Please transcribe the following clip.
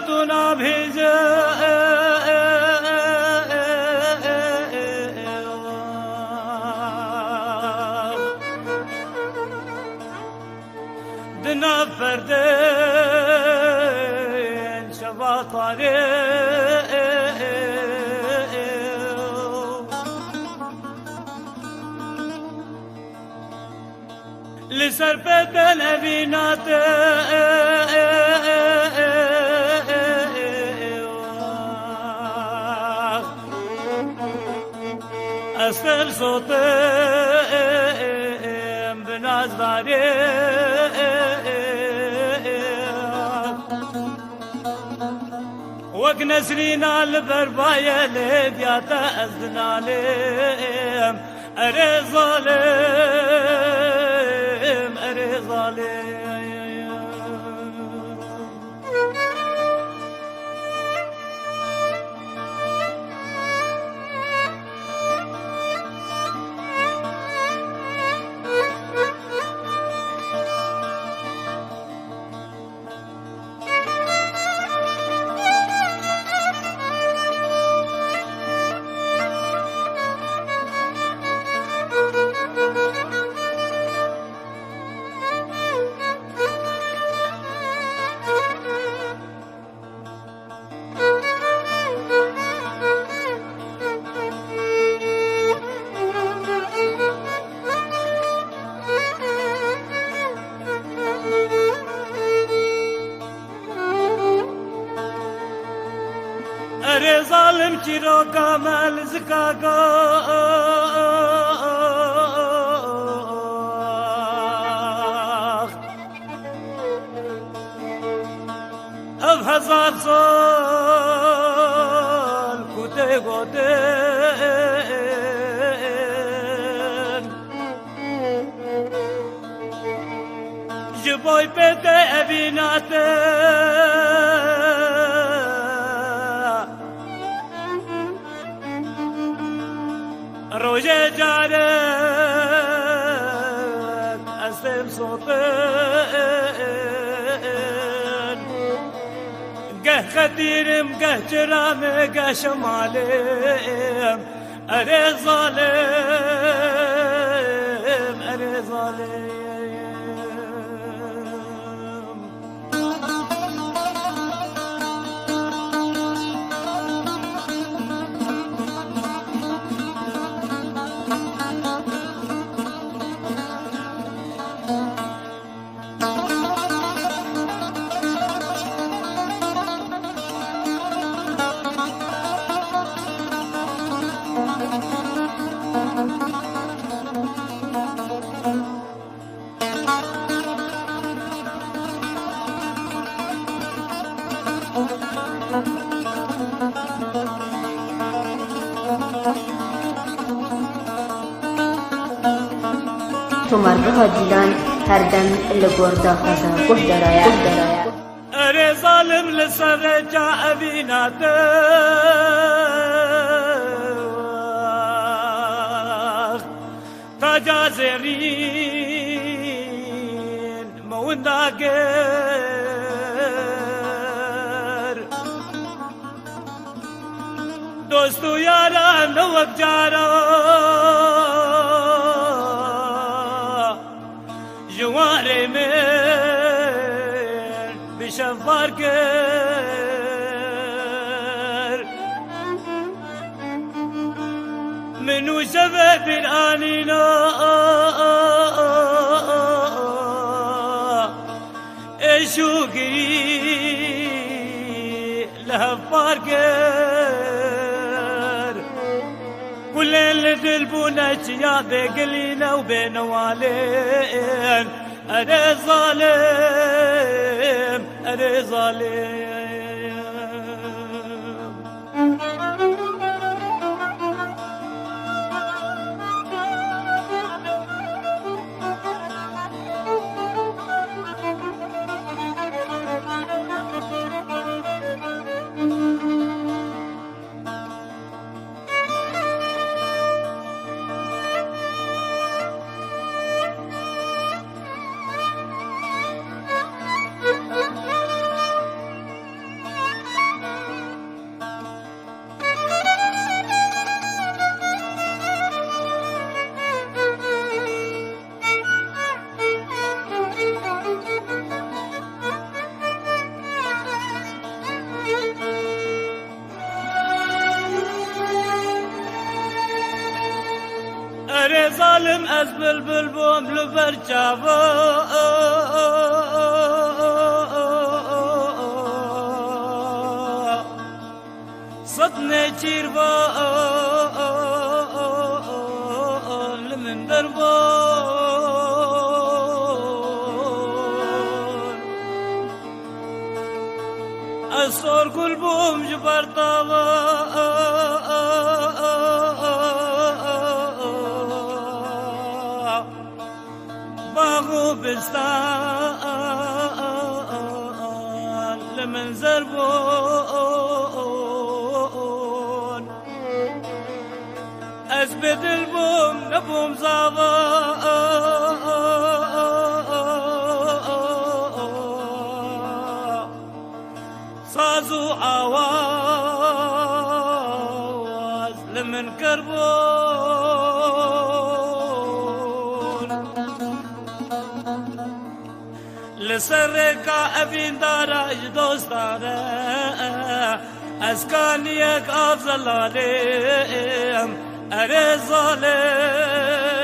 تو نبیجه دنا فردين شباط لسر فتن أبينات أسر صوتهم بنازداري وق نسرينا البرباية لبياتا أزدنا لهم أري ظالم أري ظالم أري ظالم كيرو كامل زكاكو أف هزار صول كوتي غوتين جبوي بيتي أبيناتين روجه جارك أسلم صوتين قه خديرم قه جرام قه شمالم أري ظالم أري ظالم تو مربوها دیلان هر دم لگوردا خزا گوه درایا أري ظالم لسر جاء بيناته تجازرين مونداقر دوستو ياران نوك جارا جواري من بشفار كر منو سبب الآنينا اشوقي لهفار كر كل اللي دلبونا يا بقلينا وبين والين أري ظالم أري ظالم از بلبل بوم لبر چاوا صدني چیروا لمن دربان الصور كل بوم جبر طاوا باغو بستان لمن زربون أزبد البوم نبوم زاوا صازو عواز لمن كربون لسرك أبين دارج دوستاره أسكانيك أفضل عليهم أري ظالم